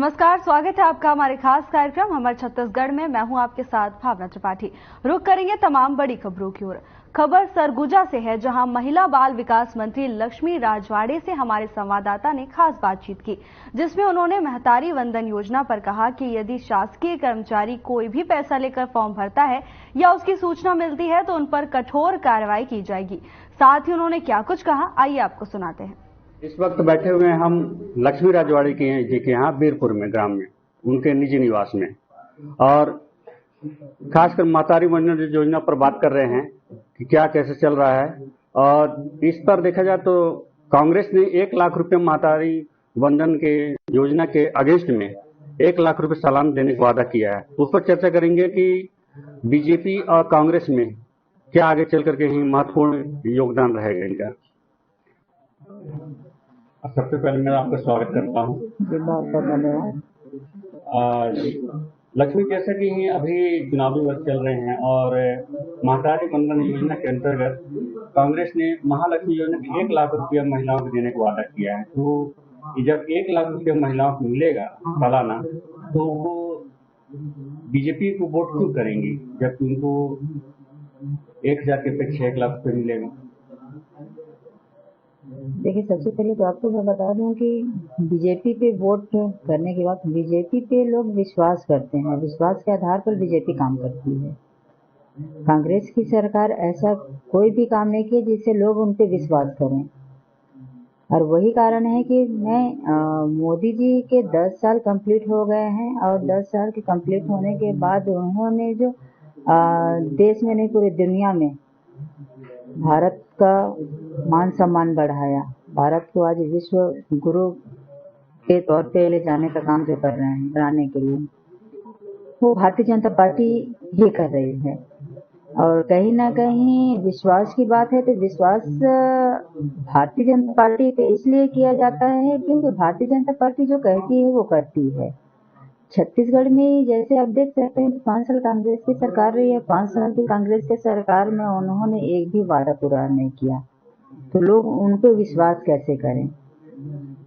नमस्कार, स्वागत है आपका हमारे खास कार्यक्रम हमारे छत्तीसगढ़ में। मैं हूं आपके साथ भावना त्रिपाठी। रुक करेंगे तमाम बड़ी खबरों की ओर। खबर सरगुजा से है, जहां महिला बाल विकास मंत्री लक्ष्मी राजवाड़े से हमारे संवाददाता ने खास बातचीत की, जिसमें उन्होंने महतारी वंदन योजना पर कहा कि यदि शासकीय कर्मचारी कोई भी पैसा लेकर फॉर्म भरता है या उसकी सूचना मिलती है तो उन पर कठोर कार्रवाई की जाएगी। साथ ही उन्होंने क्या कुछ कहा, आइए आपको सुनाते हैं। इस वक्त बैठे हुए हैं हम लक्ष्मी राजवाड़ी जी के यहाँ बीरपुर में, ग्राम में, उनके निजी निवास में, और खासकर महतारी वंदन योजना पर बात कर रहे हैं कि क्या कैसे चल रहा है। और इस पर देखा जाए तो कांग्रेस ने 1 लाख रुपए महतारी वंदन के योजना के अगेंस्ट में 1 लाख रुपए सालाना देने का वादा किया है। उस पर चर्चा करेंगे कि बीजेपी और कांग्रेस में क्या आगे चल करके ही महत्वपूर्ण योगदान रहेगा इनका। सबसे पहले मैं आपका स्वागत करता हूँ। बहुत बहुत धन्यवाद। लक्ष्मी, जैसा कि अभी चुनावी वर्ष चल रहे हैं और महतारी वंदन योजना के अंतर्गत कांग्रेस ने महालक्ष्मी योजना के 1 लाख रुपया महिलाओं को देने का वादा किया है। तो जब 1 लाख रुपया महिलाओं को मिलेगा सालाना, तो वो बीजेपी को वोट क्यों करेंगी जबकि उनको 1,000 के अपेक्षा 1 लाख रुपये मिलेगा? देखिए, सबसे पहले तो आपको मैं बता दूं कि बीजेपी पे वोट करने के बाद बीजेपी पे लोग विश्वास करते हैं, विश्वास के आधार पर बीजेपी काम करती है। कांग्रेस की सरकार ऐसा कोई भी काम नहीं किया जिससे लोग उन पे विश्वास करें, और वही कारण है कि मोदी जी के 10 साल कंप्लीट हो गए हैं, और 10 साल के कंप्लीट होने के बाद उन्होंने जो देश में नहीं पूरी दुनिया में भारत का मान सम्मान बढ़ाया, भारत को आज विश्व गुरु के तौर पे ले जाने का काम जो कर रहे हैं बनाने के लिए, वो भारतीय जनता पार्टी ये कर रही है। और कहीं ना कहीं विश्वास की बात है तो विश्वास भारतीय जनता पार्टी पे इसलिए किया जाता है क्योंकि भारतीय जनता पार्टी जो कहती है वो करती है। छत्तीसगढ़ में जैसे आप देख सकते हैं 5 साल कांग्रेस की सरकार रही है, 5 साल की कांग्रेस की सरकार में उन्होंने एक भी वादा पूरा नहीं किया, तो लोग उन पे विश्वास कैसे करें?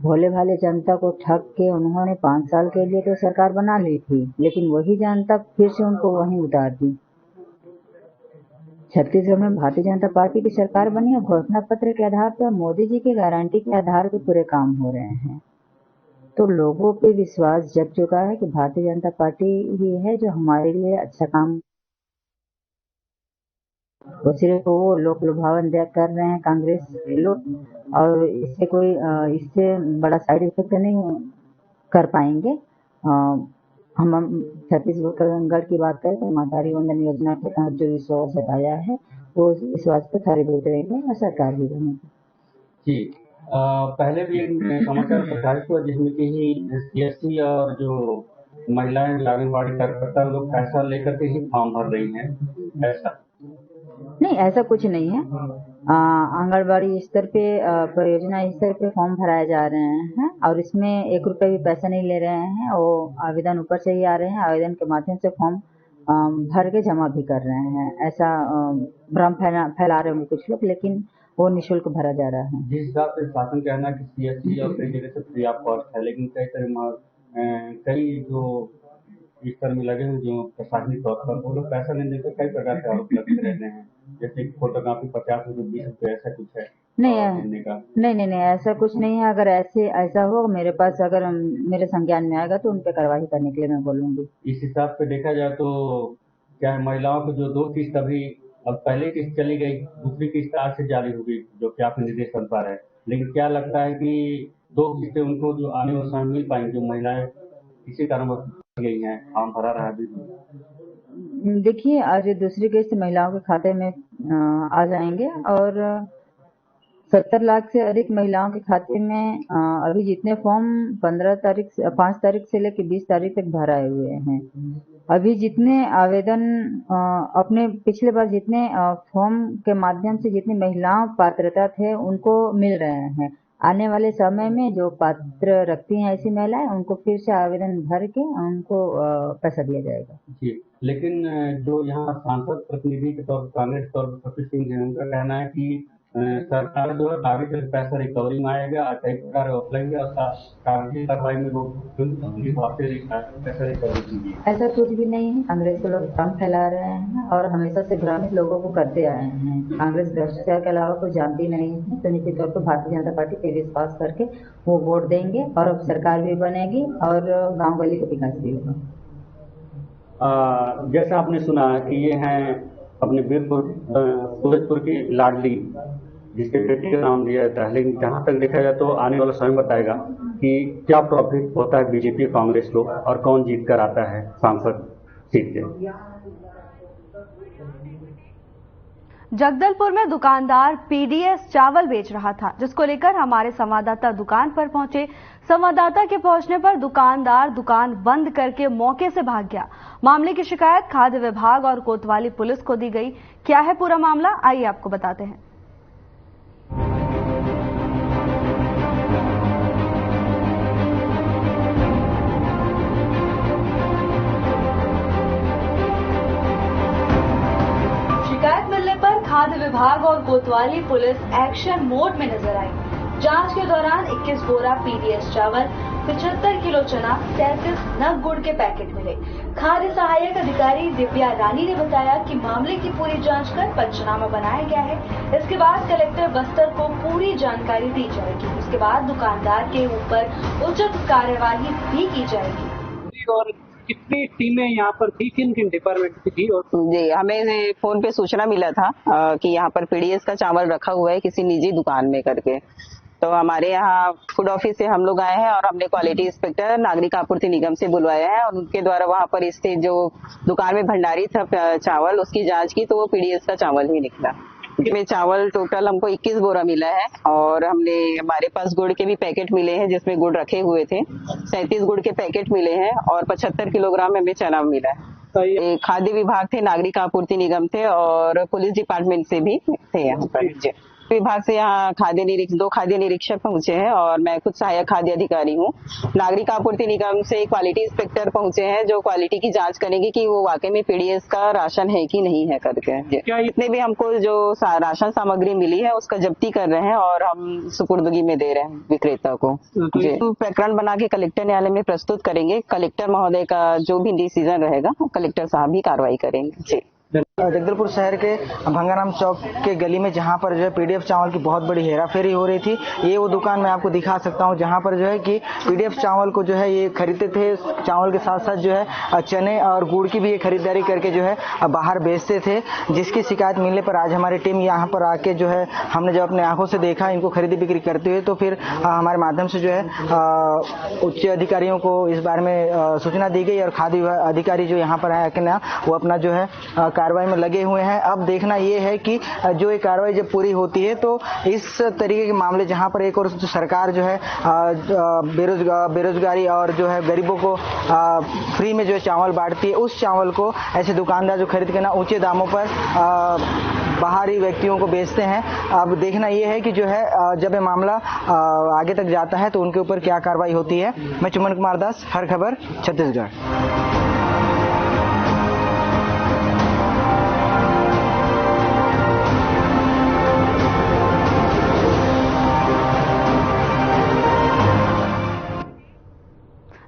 भोले भाले जनता को ठग के उन्होंने 5 साल के लिए तो सरकार बना ली थी, लेकिन वही जनता फिर से उनको वहीं उतार दी। छत्तीसगढ़ में भारतीय जनता पार्टी की सरकार बनी है, घोषणा पत्र के आधार पर, मोदी जी की गारंटी के आधार पर पूरे काम हो रहे हैं। तो लोगों पे विश्वास जग चुका है कि भारतीय जनता पार्टी ही है जो हमारे लिए अच्छा काम, वो सिर्फ वो लोक लुभावन कर रहे हैं कांग्रेस लोग, और इससे कोई इससे बड़ा साइड इफेक्ट नहीं कर पाएंगे। हम छत्तीसगढ़ की बात करें तो महतारी वंदन योजना के तहत जो विश्वास जताया है वो विश्वास पर खरे उतरेंगे और सरकार भी बनेगी। पहले भी समाचार प्रकाशित हुआ जिसमें कि सीएससी और जो महिलाएं आंगनबाड़ी कार्यकर्ता लोग पैसा लेकर के ही फॉर्म भर रही हैं, ऐसा नहीं, ऐसा कुछ नहीं है। आंगनबाड़ी स्तर पे परियोजना स्तर पे फॉर्म भराए जा रहे हैं और इसमें 1 रुपये भी पैसा नहीं ले रहे हैं। वो आवेदन ऊपर से ही आ रहे हैं, आवेदन के माध्यम से फॉर्म भर के जमा भी कर रहे हैं। ऐसा भ्रम फैला रहे हैं कुछ लोग, लेकिन वो निःशुल्क भरा जा रहा है। जिस हिसाब से शासन कहना है कि सीएससी और कई जगह से फ्री ऑफ कॉस्ट है, लेकिन कई जो स्तर में लगे हैं जो प्रशासनिक तौर पर, वो लोग पैसा नहीं देते, कई प्रकार के आरोप लगते रहते हैं, जैसे फोटोकॉपी 50 रुपये 20 रुपये, ऐसा कुछ है? नहीं, ऐसा कुछ नहीं है। अगर ऐसा हो मेरे पास, अगर मेरे संज्ञान में आएगा तो उन पर कार्रवाई करने के लिए मैं बोलूंगी। इस हिसाब से देखा जाए तो क्या महिलाओं को जो 2 किस्त अभी, अब पहले किस्त चली गई, दूसरी किस्त आज से जारी होगी जो कि आपके निर्देश पर है, लेकिन क्या लगता है कि 2 किस्तें उनको जो आने वाले समय मिल पाएंगी जो महिलाएं इसी कारण गई हैं, फॉर्म भरा रहा है? देखिए, आज दूसरी किस्त महिलाओं के खाते में आ जाएंगे, और 70 लाख से अधिक महिलाओं के खाते में अभी जितने फॉर्म 5 तारीख से लेकर 20 तारीख तक भराए हुए हैं, अभी जितने आवेदन अपने पिछले बार जितने फॉर्म के माध्यम से जितनी महिलाओं पात्रता थे उनको मिल रहे हैं। आने वाले समय में जो पात्र रखती हैं ऐसी महिलाएं, उनको फिर से आवेदन भर के उनको पैसा दिया जाएगा। जी, लेकिन जो यहाँ सांसद प्रतिनिधि के तौर पर कांग्रेस तौर पर कपिल सिंह है, उनका कहना है कि सरकार जो है आगे चल पैसा रिकवरी में आएगा, कई प्रकार उपलब्ध और कागजी कार्रवाई में पैसा रिकवरी कीजिए। ऐसा कुछ भी नहीं है। कांग्रेस के लोग भ्रम फैला रहे हैं और हमेशा से भ्रमित लोगों को करते आए हैं। कांग्रेस भ्रष्टाचार के अलावा कुछ जानती नहीं है, तो निश्चित तौर पर भारतीय जनता पार्टी पे विश्वास करके वो वोट देंगे और अब सरकार भी बनेगी और गाँव गली का विकास भी होगा। जैसा आपने सुना कि ये हैं अपने वीरपुर सूरजपुर की लाडली, जिसके बेटे का नाम दिया जाता है, लेकिन जहां तक देखा जाए तो आने वाला समय बताएगा कि क्या प्रॉफिट होता है बीजेपी कांग्रेस को और कौन जीत कर आता है सांसद सीट से। जगदलपुर में दुकानदार पीडीएस चावल बेच रहा था, जिसको लेकर हमारे संवाददाता दुकान पर पहुंचे। संवाददाता के पहुंचने पर दुकानदार दुकान बंद करके मौके से भाग गया। मामले की शिकायत खाद्य विभाग और कोतवाली पुलिस को दी गई। क्या है पूरा मामला, आइए आपको बताते हैं। शिकायत मिलने पर खाद्य विभाग और कोतवाली पुलिस एक्शन मोड में नजर आई। जांच के दौरान 21 बोरा पीडीएस चावल, 75 किलो चना, 33 नग गुड़ के पैकेट मिले। खाद्य सहायक अधिकारी दिव्या रानी ने बताया कि मामले की पूरी जांच कर पंचनामा बनाया गया है। इसके बाद कलेक्टर बस्तर को पूरी जानकारी दी जाएगी। उसके बाद दुकानदार के ऊपर उचित कार्यवाही भी की जाएगी। और कितनी टीमें यहाँ पर थी, किन किन डिपार्टमेंट की थी? और जी, हमें फोन पे सूचना मिला था कि यहाँ पर पीडीएस का चावल रखा हुआ है किसी निजी दुकान में करके। तो हमारे यहाँ फूड ऑफिस से हम लोग आए हैं और हमने क्वालिटी इंस्पेक्टर नागरिक आपूर्ति निगम से बुलवाया है और उनके द्वारा वहाँ पर स्थित जो दुकान में भंडारी था चावल, उसकी जांच की तो वो पीडीएस का चावल ही निकला। इसमें चावल टोटल हमको 21 बोरा मिला है और हमारे पास गुड़ के भी पैकेट मिले हैं जिसमें गुड़ रखे हुए थे। 37 गुड़ के पैकेट मिले हैं और 75 किलोग्राम हमें चना मिला है। खाद्य विभाग थे, नागरिक आपूर्ति निगम थे और पुलिस डिपार्टमेंट से भी थे यहाँ पर। विभाग से यहाँ दो खाद्य निरीक्षक पहुंचे हैं और मैं खुद सहायक खाद्य अधिकारी हूँ। नागरिक आपूर्ति निगम से क्वालिटी इंस्पेक्टर पहुंचे हैं जो क्वालिटी की जांच करेंगे कि वो वाकई में पीडीएस का राशन है कि नहीं है करके। इतने भी हमको जो राशन सामग्री मिली है उसका जब्ती कर रहे हैं और हम सुपुर्दगी में दे रहे हैं विक्रेता को। प्रकरण बना के कलेक्टर न्यायालय में प्रस्तुत करेंगे। कलेक्टर महोदय का जो भी डिसीजन रहेगा कलेक्टर साहब भी कार्रवाई करेंगे। जी, जगदलपुर शहर के भंगाराम चौक के गली में जहां पर जो है पीडीएफ चावल की बहुत बड़ी हेराफेरी हो रही थी। ये वो दुकान मैं आपको दिखा सकता हूं जहां पर जो है कि पीडीएफ चावल को जो है ये खरीदते थे। चावल के साथ साथ जो है चने और गुड़ की भी ये खरीदारी करके जो है बाहर बेचते थे, जिसकी शिकायत मिलने पर आज हमारी टीम यहाँ पर आके जो है हमने जब अपने आंखों से देखा इनको खरीदी बिक्री करते हुए, तो फिर हमारे माध्यम से जो है उच्च अधिकारियों को इस बारे में सूचना दी गई और खाद्य अधिकारी जो यहाँ पर आए कि ना वो अपना जो है कार्रवाई में लगे हुए हैं। अब देखना ये है कि जो ये कार्रवाई जब पूरी होती है तो इस तरीके के मामले जहां पर एक और सरकार जो है बेरोजगारी और जो है गरीबों को फ्री में जो है चावल बांटती है, उस चावल को ऐसे दुकानदार जो खरीद के ना ऊंचे दामों पर बाहरी व्यक्तियों को बेचते हैं। अब देखना ये है कि जो है जब ये मामला आगे तक जाता है तो उनके ऊपर क्या कार्रवाई होती है। मैं चुमन कुमार दास, हर खबर छत्तीसगढ़।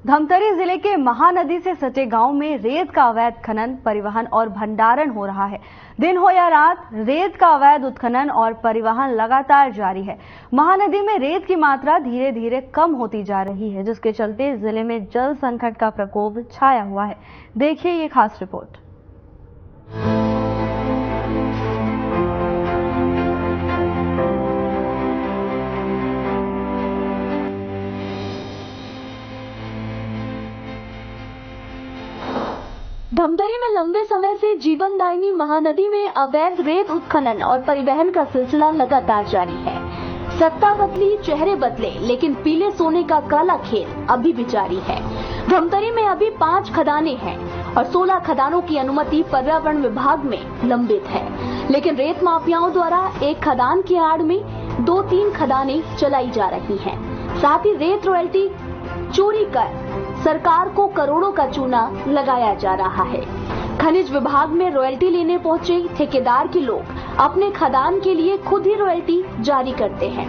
धमतरी जिले के महानदी से सटे गांव में रेत का अवैध खनन, परिवहन और भंडारण हो रहा है। दिन हो या रात रेत का अवैध उत्खनन और परिवहन लगातार जारी है। महानदी में रेत की मात्रा धीरे धीरे कम होती जा रही है, जिसके चलते जिले में जल संकट का प्रकोप छाया हुआ है। देखिए ये खास रिपोर्ट। धमतरी में लंबे समय से जीवनदायिनी महानदी में अवैध रेत उत्खनन और परिवहन का सिलसिला लगातार जारी है। सत्ता बदली, चेहरे बदले, लेकिन पीले सोने का काला खेल अभी भी जारी है। धमतरी में अभी 5 खदानें हैं और 16 खदानों की अनुमति पर्यावरण विभाग में लंबित है, लेकिन रेत माफियाओं द्वारा एक खदान की आड़ में 2-3 खदानें चलाई जा रही हैं। साथ ही रेत रॉयल्टी चोरी कर सरकार को करोड़ों का चूना लगाया जा रहा है। खनिज विभाग में रॉयल्टी लेने पहुंचे ठेकेदार के लोग अपने खदान के लिए खुद ही रॉयल्टी जारी करते हैं।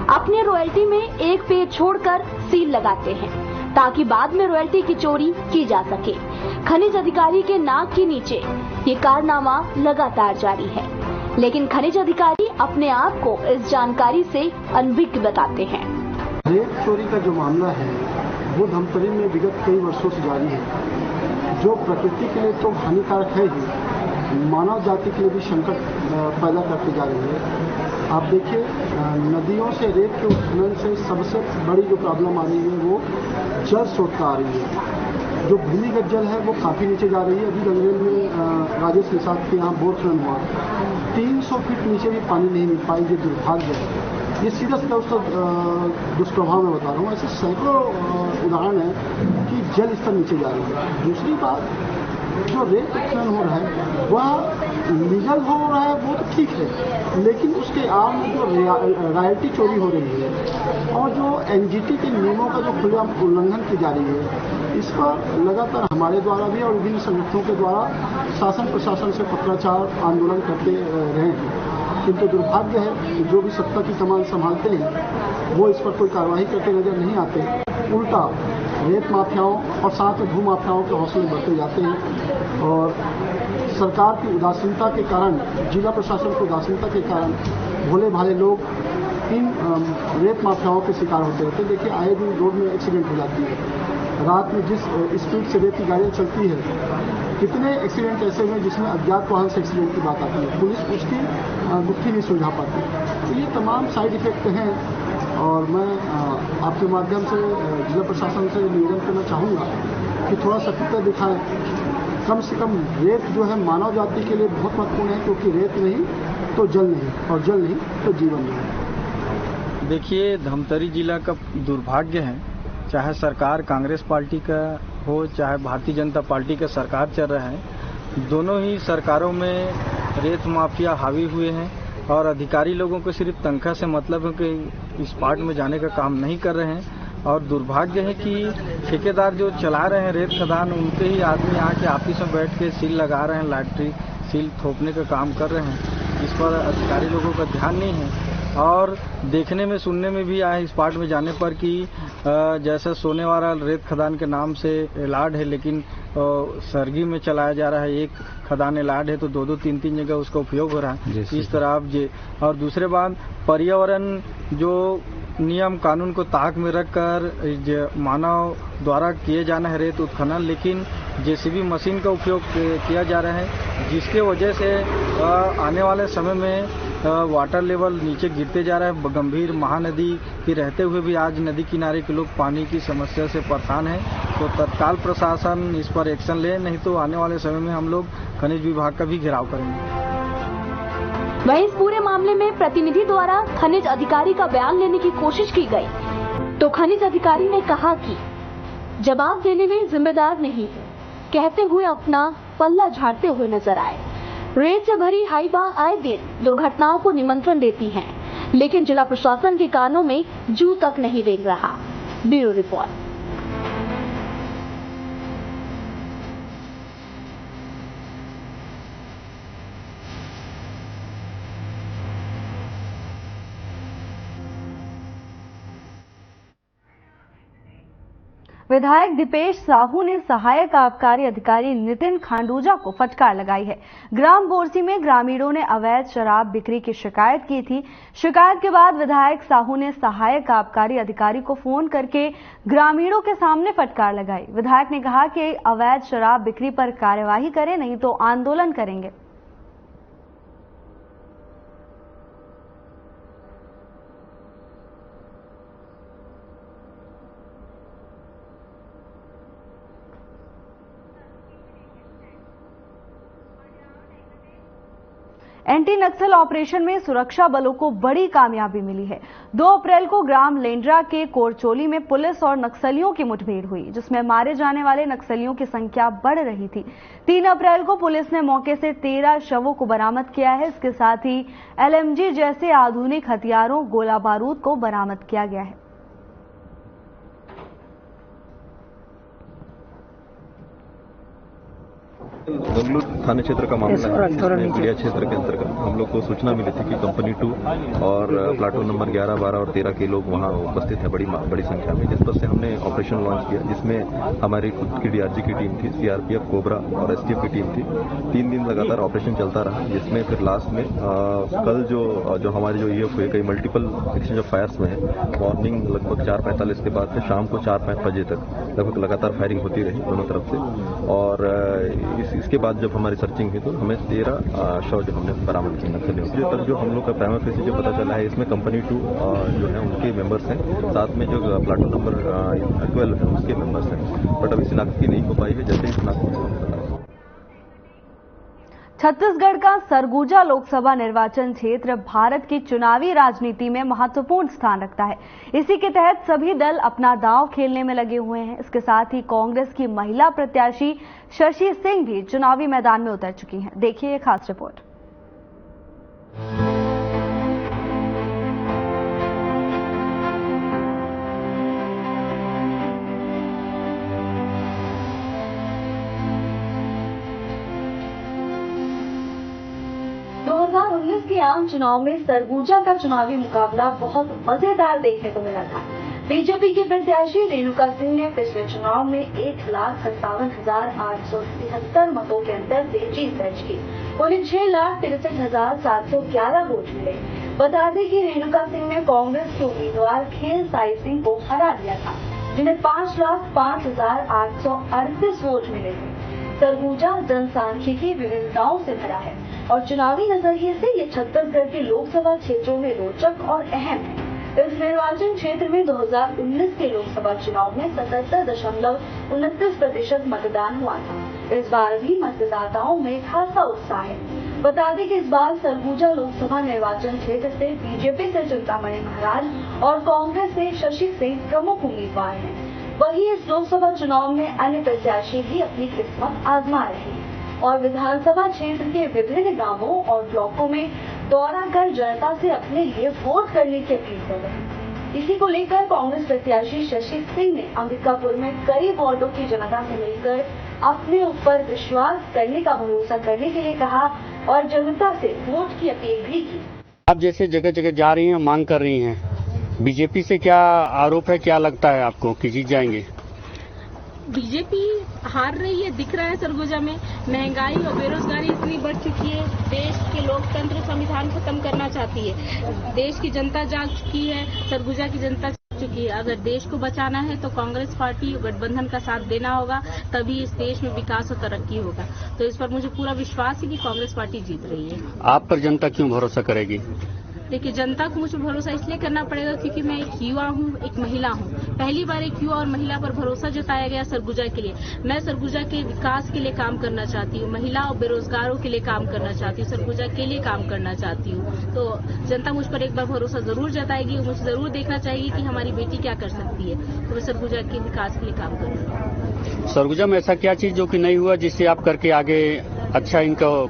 अपने रॉयल्टी में एक पेज छोड़कर सील लगाते हैं ताकि बाद में रॉयल्टी की चोरी की जा सके। खनिज अधिकारी के नाक के नीचे ये कारनामा लगातार जारी है, लेकिन खनिज अधिकारी अपने आप को इस जानकारी से अनभिज्ञ बताते हैं। रेत चोरी का जो मामला है वो धमतरी में विगत कई वर्षों से जारी है, जो प्रकृति के लिए तो हानिकारक है ही, मानव जाति के लिए भी संकट पैदा करती जा रही है। आप देखिए, नदियों से रेत के उत्खनन से सबसे बड़ी जो प्रॉब्लम आ रही है वो जल स्रोत का आ रही है। जो भूमिगत जल है वो काफ़ी नीचे जा रही है। अभी गंगरेल में राजेश निषाद के यहाँ बोर खनन हुआ, 300 फीट नीचे भी पानी नहीं मिल पाई। ये दुर्भाग्य है। ये सीधा सीधा उसका दुष्प्रभाव मैं बता रहा हूँ। ऐसे सैकड़ों उदाहरण है कि जल स्तर नीचे जा रही है। दूसरी बात, जो रेत उत्खनन हो रहा है वह लीगल हो रहा है, वो तो ठीक है, लेकिन उसके आड़ में जो रॉयल्टी चोरी हो रही है और जो एनजीटी के नियमों का जो खुलेआम उल्लंघन की जा रही है, इस पर लगातार हमारे द्वारा भी और विभिन्न संगठनों के द्वारा शासन प्रशासन से पत्राचार आंदोलन करते रहे हैं। किंतु दुर्भाग्य है कि जो भी सत्ता की कमान संभालते हैं वो इस पर कोई कार्रवाई करते नजर नहीं आते। उल्टा रेत माफियाओं और साथ में भू माफियाओं के हौसले बढ़ते जाते हैं और सरकार की उदासीनता के कारण, जिला प्रशासन की उदासीनता के कारण भोले भाले लोग इन रेत माफियाओं के शिकार होते रहते हैं। देखिए, आए दिन रोड में एक्सीडेंट हो जाती है। रात में जिस स्पीड से रेत की गाड़ियाँ चलती है, कितने एक्सीडेंट ऐसे हुए जिसमें अज्ञात वाहन से एक्सीडेंट की बात आती है, पुलिस उसकी गुत्थी नहीं सुलझा पाती। तो ये तमाम साइड इफेक्ट हैं और मैं आपके माध्यम से जिला प्रशासन से निवेदन करना चाहूँगा कि थोड़ा सख्ती दिखाएं। कम से कम रेत जो है मानव जाति के लिए बहुत महत्वपूर्ण है, क्योंकि रेत नहीं तो जल नहीं और जल नहीं तो जीवन नहीं। देखिए, धमतरी जिला का दुर्भाग्य है, चाहे सरकार कांग्रेस पार्टी का हो चाहे भारतीय जनता पार्टी का सरकार चल रहा है, दोनों ही सरकारों में रेत माफिया हावी हुए हैं और अधिकारी लोगों को सिर्फ तनख्वाह से मतलब है कि इस पार्ट में जाने का काम नहीं कर रहे हैं। और दुर्भाग्य है कि ठेकेदार जो चला रहे हैं रेत खदान, उनके ही आदमी आके ऑफिस में बैठ के सील लगा रहे हैं, लैट्री सील थोपने का काम कर रहे हैं, जिस पर अधिकारी लोगों का ध्यान नहीं है। और देखने में सुनने में भी आया इस पार्ट में जाने पर कि जैसा सोने वाला रेत खदान के नाम से एलार्ड है, लेकिन सरगी में चलाया जा रहा है। एक खदान एलार्ड है तो 2-2, 3-3 जगह उसका उपयोग हो रहा है। इस तरह आप और दूसरे बात, पर्यावरण जो नियम कानून को ताक में रखकर मानव द्वारा किए जाना है रेत उत्खनन, लेकिन जेसीबी मशीन का उपयोग किया जा रहा है, जिसके वजह से आने वाले समय में वाटर लेवल नीचे गिरते जा रहा है। गंभीर महानदी के रहते हुए भी आज नदी किनारे के लोग पानी की समस्या से परेशान हैं। तो तत्काल प्रशासन इस पर एक्शन ले, नहीं तो आने वाले समय में हम लोग खनिज विभाग का भी घेराव करेंगे। वहीं इस पूरे मामले में प्रतिनिधि द्वारा खनिज अधिकारी का बयान लेने की कोशिश की गई तो खनिज अधिकारी ने कहा कि जवाब देने में जिम्मेदार नहीं है, कहते हुए अपना पल्ला झाड़ते हुए नजर आए। रेत से भरी हाईवा आए दिन दुर्घटनाओं को निमंत्रण देती हैं, लेकिन जिला प्रशासन के कानों में जू तक नहीं रेंग रहा। Bureau report. विधायक दीपेश साहू ने सहायक आबकारी अधिकारी नितिन खांडूजा को फटकार लगाई है। ग्राम बोरसी में ग्रामीणों ने अवैध शराब बिक्री की शिकायत की थी। शिकायत के बाद विधायक साहू ने सहायक आबकारी अधिकारी को फोन करके ग्रामीणों के सामने फटकार लगाई। विधायक ने कहा कि अवैध शराब बिक्री पर कार्यवाही करें, नहीं तो आंदोलन करेंगे। एंटी नक्सल ऑपरेशन में सुरक्षा बलों को बड़ी कामयाबी मिली है। 2 अप्रैल को ग्राम लेंड्रा के कोरचोली में पुलिस और नक्सलियों की मुठभेड़ हुई, जिसमें मारे जाने वाले नक्सलियों की संख्या बढ़ रही थी। 3 अप्रैल को पुलिस ने मौके से 13 शवों को बरामद किया है। इसके साथ ही LMG जैसे आधुनिक हथियारों, गोला बारूद को बरामद किया गया है। गंगलूर थाने क्षेत्र का मामला है, जिसमें पीड़िया क्षेत्र के अंतर्गत हम लोग को सूचना मिली थी कि कंपनी 2 और प्लाटून नंबर 11, 12 और 13 के लोग वहां उपस्थित है बड़ी संख्या में, जिस पर से हमने ऑपरेशन लॉन्च किया, जिसमें हमारी खुद की डीआरजी की टीम थी, सीआरपीएफ, कोबरा और एसटीएफ की टीम थी। 3 दिन लगातार ऑपरेशन चलता रहा, जिसमें फिर लास्ट में कल जो हमारी जो ईएफ हुए कई मल्टीपल एक्सचेंज ऑफ फायर्स में है, मॉर्निंग लगभग 4:45 के बाद से शाम को 4-5 बजे तक लगभग लगातार फायरिंग होती रही दोनों तरफ से। और इसके बाद जब हमारी सर्चिंग हुई तो हमें 13 शव जो हमने बरामद किए नक्सलियों के। तक जो हम लोग का प्राइमा फेसी जो पता चला है, इसमें कंपनी 2 जो है उनके मेंबर्स हैं, साथ में जो प्लाटून नंबर 12 है उसके मेंबर्स हैं, बट अभी शिनाख्त की नहीं हो पाई है। जैसे ही शिनाख्त होगा। छत्तीसगढ़ का सरगुजा लोकसभा निर्वाचन क्षेत्र भारत की चुनावी राजनीति में महत्वपूर्ण स्थान रखता है। इसी के तहत सभी दल अपना दांव खेलने में लगे हुए हैं। इसके साथ ही कांग्रेस की महिला प्रत्याशी शशि सिंह भी चुनावी मैदान में उतर चुकी हैं। देखिए ये खास रिपोर्ट। के आम चुनाव में सरगुजा का चुनावी मुकाबला बहुत मजेदार देखने को मिला था। बीजेपी की प्रत्याशी रेणुका सिंह ने पिछले चुनाव में 1,57,873 मतों के अंतर से जीत दर्ज की। उन्हें 6,63,711 वोट मिले। बता दें कि रेणुका सिंह ने कांग्रेस के उम्मीदवार खेल साई सिंह को हरा दिया था, जिन्हें 5,05,838 वोट मिले थे। सरगुजा जनसांख्यिकी विविधताओं से भरा है और चुनावी नजरिए से ये छत्तीसगढ़ के लोकसभा क्षेत्रों में रोचक और अहम है। इस निर्वाचन क्षेत्र में 2019 के लोकसभा चुनाव में 77.29% मतदान हुआ था। इस बार भी मतदाताओं में खासा उत्साह है। बता दें कि इस बार सरगुजा लोकसभा निर्वाचन क्षेत्र से बीजेपी से चिंतामणि महाराज और कांग्रेस से शशि सिंह प्रमुख उम्मीदवार हैं। वहीं इस लोकसभा चुनाव में अन्य प्रत्याशी भी अपनी किस्मत आजमा रहे हैं और विधानसभा क्षेत्र के विभिन्न गांवों और ब्लॉकों में दौरा कर जनता से अपने लिए वोट करने की अपील कर रहे हैं। इसी को लेकर कांग्रेस प्रत्याशी शशि सिंह ने अंबिकापुर में कई वार्डों की जनता से मिलकर अपने ऊपर विश्वास करने का भरोसा करने के लिए कहा और जनता से वोट की अपील भी की। आप जैसे जगह जगह जा रही हैं, मांग कर रही हैं, बीजेपी से क्या आरोप है, क्या लगता है आपको कि जीत जाएंगे? बीजेपी हार रही है, दिख रहा है। सरगुजा में महंगाई और बेरोजगारी इतनी बढ़ चुकी है। देश के लोकतंत्र संविधान खत्म करना चाहती है। देश की जनता जाग चुकी है, सरगुजा की जनता जाग चुकी है। अगर देश को बचाना है तो कांग्रेस पार्टी गठबंधन का साथ देना होगा, तभी इस देश में विकास और तरक्की होगा। तो इस पर मुझे पूरा विश्वास है कि कांग्रेस पार्टी जीत रही है। आप पर जनता क्यों भरोसा करेगी? देखिए, जनता को मुझे भरोसा इसलिए करना पड़ेगा क्योंकि मैं एक युवा हूँ, एक महिला हूँ। पहली बार एक युवा और महिला पर भरोसा जताया गया सरगुजा के लिए। मैं सरगुजा के विकास के लिए काम करना चाहती हूँ, महिला और बेरोजगारों के लिए काम करना चाहती हूँ, सरगुजा के लिए काम करना चाहती हूँ। तो जनता मुझ पर एक बार भरोसा जरूर जताएगी। मुझे जरूर देखना चाहिए कि हमारी बेटी क्या कर सकती है, तो मैं सरगुजा के विकास के लिए काम करूँगी। सरगुजा में ऐसा क्या चीज जो कि नहीं हुआ जिससे आप करके आगे अच्छा इनको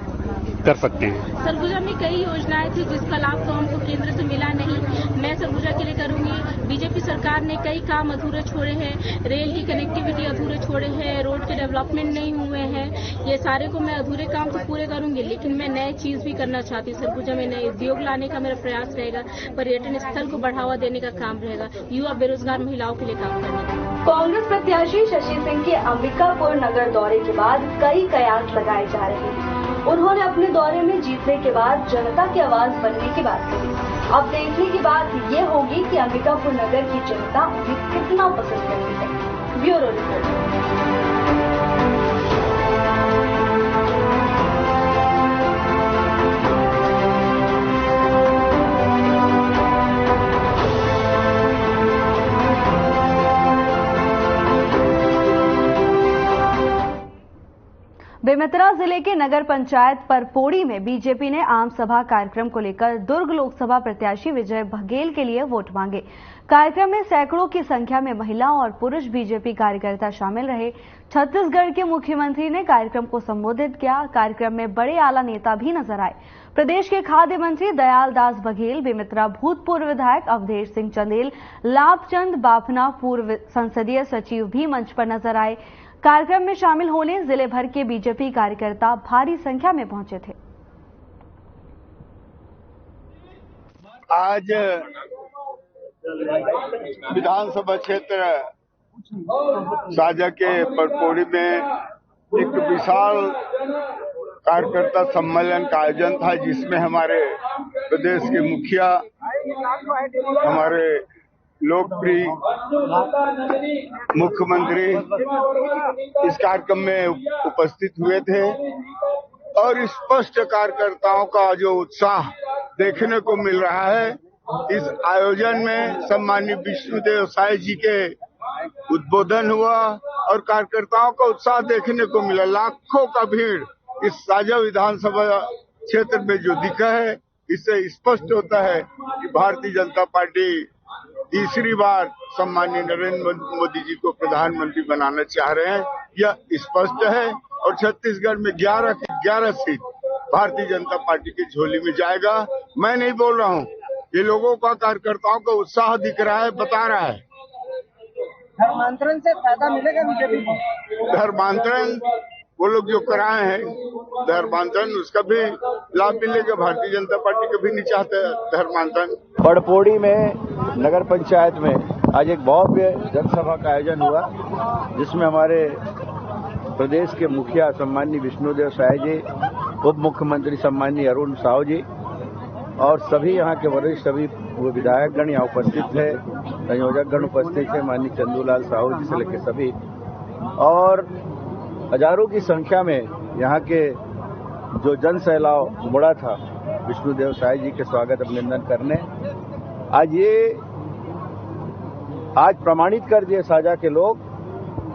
कर सकते हैं? सरगुजा में कई योजनाएं थी जिसका लाभ तो हमको केंद्र से मिला नहीं। मैं सरगुजा के लिए करूंगी। बीजेपी सरकार ने कई काम अधूरे छोड़े हैं, रेल की कनेक्टिविटी अधूरे छोड़े हैं, रोड के डेवलपमेंट नहीं हुए हैं। ये सारे को मैं अधूरे काम तो पूरे करूंगी, लेकिन मैं नए चीज भी करना चाहती हूँ। सरगुजा में नए उद्योग लाने का मेरा प्रयास रहेगा, पर्यटन स्थल को बढ़ावा देने का काम रहेगा, युवा बेरोजगार महिलाओं के लिए काम करने का। कांग्रेस प्रत्याशी शशि सिंह के अंबिकापुर नगर दौरे के बाद कई कयास लगाए जा रहे हैं। उन्होंने अपने दौरे में जीतने के बाद जनता की आवाज बनने की बात कही। अब देखने की बात ये होगी कि अंबिकापुर नगर की जनता उन्हें कितना पसंद करती है। Bureau report. बेमेतरा जिले के नगर पंचायत परपोड़ी में बीजेपी ने आम सभा कार्यक्रम को लेकर दुर्ग लोकसभा प्रत्याशी विजय बघेल के लिए वोट मांगे। कार्यक्रम में सैकड़ों की संख्या में महिला और पुरुष बीजेपी कार्यकर्ता शामिल रहे। छत्तीसगढ़ के मुख्यमंत्री ने कार्यक्रम को संबोधित किया। कार्यक्रम में बड़े आला नेता भी नजर आए। प्रदेश के खाद्य मंत्री दयाल दास बघेल, बेमेतरा भूतपूर्व विधायक अवधेश सिंह चंदेल, लाभचंद बाफना पूर्व संसदीय सचिव भी मंच पर नजर आए। कार्यक्रम में शामिल होने जिले भर के बीजेपी कार्यकर्ता भारी संख्या में पहुंचे थे। आज विधानसभा क्षेत्र साजा के परपोड़ी में एक विशाल कार्यकर्ता सम्मेलन का आयोजन था, जिसमें हमारे प्रदेश के मुखिया, हमारे लोकप्रिय मुख्यमंत्री इस कार्यक्रम में उपस्थित हुए थे और स्पष्ट कार्यकर्ताओं का जो उत्साह देखने को मिल रहा है। इस आयोजन में सम्माननीय विष्णुदेव साय जी के उद्बोधन हुआ और कार्यकर्ताओं का उत्साह देखने को मिला। लाखों का भीड़ इस साजा विधानसभा क्षेत्र में जो दिखा है, इससे स्पष्ट होता है कि भारतीय जनता पार्टी तीसरी बार सम्माननीय नरेंद्र मोदी जी को प्रधानमंत्री बनाना चाह रहे हैं। यह स्पष्ट है और छत्तीसगढ़ में 11 की 11 सीट भारतीय जनता पार्टी की झोली में जाएगा। मैं नहीं बोल रहा हूँ, ये लोगों का, कार्यकर्ताओं का उत्साह दिख रहा है, बता रहा है। धर्मांतरण से फायदा मिलेगा बीजेपी को? धर्मांतरण वो लोग जो कराए हैं, धर्मांतरण उसका भी लाभ मिलेगा। भारतीय जनता पार्टी कभी नहीं चाहते धर्मांतरण। परपोड़ी में नगर पंचायत में आज एक भव्य जनसभा का आयोजन हुआ, जिसमें हमारे प्रदेश के मुखिया सम्माननीय विष्णुदेव साय जी, उप मुख्यमंत्री सम्माननीय अरुण साव जी और सभी यहाँ के वरिष्ठ सभी विधायकगण यहाँ उपस्थित थे, संयोजकगण उपस्थित थे, माननीय चंदूलाल साहू जी से लेकर सभी, और हजारों की संख्या में यहाँ के जो जन सैलाव उमड़ा था विष्णुदेव साय जी के स्वागत अभिनंदन करने। आज प्रमाणित कर दिए साजा के लोग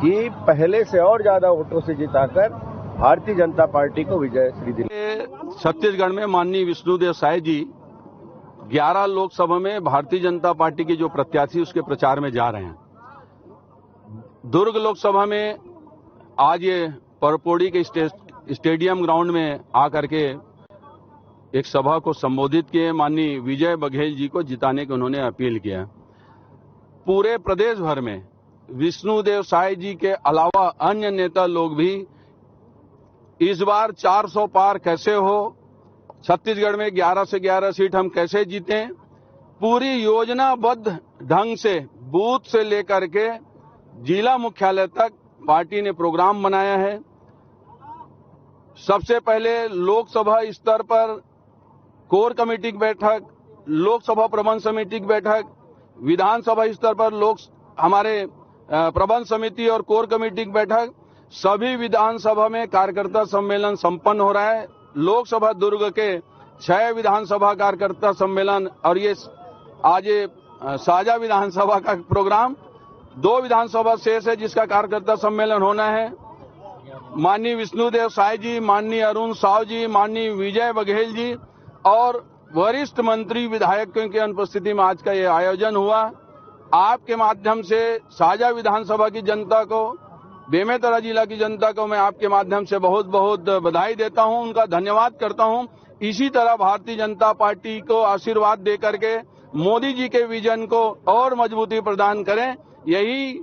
कि पहले से और ज्यादा वोटों से जिताकर भारतीय जनता पार्टी को विजय श्री दिलाई। छत्तीसगढ़ में माननीय विष्णुदेव साय जी 11 लोकसभा में भारतीय जनता पार्टी के जो प्रत्याशी उसके प्रचार में जा रहे हैं। दुर्ग लोकसभा में आज ये परपोड़ी के स्टेडियम ग्राउंड में आकर के एक सभा को संबोधित किए। माननीय विजय बघेल जी को जिताने की उन्होंने अपील किया। पूरे प्रदेश भर में विष्णुदेव साय जी के अलावा अन्य नेता लोग भी इस बार 400 पार कैसे हो, छत्तीसगढ़ में 11 से 11 सीट हम कैसे जीतें, पूरी योजनाबद्ध ढंग से बूथ से लेकर के जिला मुख्यालय तक पार्टी ने प्रोग्राम बनाया है। सबसे पहले लोकसभा स्तर पर कोर कमेटी की बैठक, लोकसभा प्रबंध समिति की बैठक, विधानसभा स्तर पर हमारे प्रबंध समिति और कोर कमेटी की बैठक, सभी विधानसभा में कार्यकर्ता सम्मेलन संपन्न हो रहा है। लोकसभा दुर्ग के 6 विधानसभा कार्यकर्ता सम्मेलन और ये आज साजा विधानसभा का प्रोग्राम 2 विधानसभा शेष है जिसका कार्यकर्ता सम्मेलन होना है। माननीय विष्णुदेव साय जी, माननीय अरुण साव जी, माननीय विजय बघेल जी और वरिष्ठ मंत्री विधायकों की अनुपस्थिति में आज का ये आयोजन हुआ। आपके माध्यम से साजा विधानसभा की जनता को, बेमेतरा जिला की जनता को मैं आपके माध्यम से बहुत बहुत बधाई देता हूं, उनका धन्यवाद करता हूं। इसी तरह भारतीय जनता पार्टी को आशीर्वाद दे करके मोदी जी के विजन को और मजबूती प्रदान करें, यही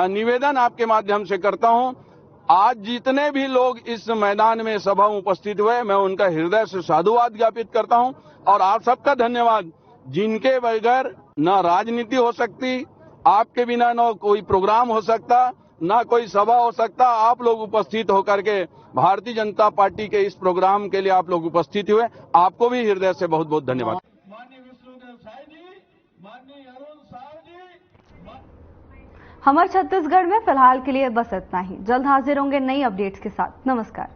निवेदन आपके माध्यम से करता हूं। आज जितने भी लोग इस मैदान में सभा में उपस्थित हुए, मैं उनका हृदय से साधुवाद ज्ञापित करता हूं और आप सबका धन्यवाद, जिनके बगैर न राजनीति हो सकती, आपके बिना न कोई प्रोग्राम हो सकता, ना कोई सभा हो सकता। आप लोग उपस्थित होकर के भारतीय जनता पार्टी के इस प्रोग्राम के लिए आप लोग उपस्थित हुए, आपको भी हृदय से बहुत बहुत धन्यवाद। माननीय विष्णुदेव साय जी, माननीय अरुण साव जी। हमारे छत्तीसगढ़ में फिलहाल के लिए बस इतना ही। जल्द हाजिर होंगे नई अपडेट्स के साथ। नमस्कार।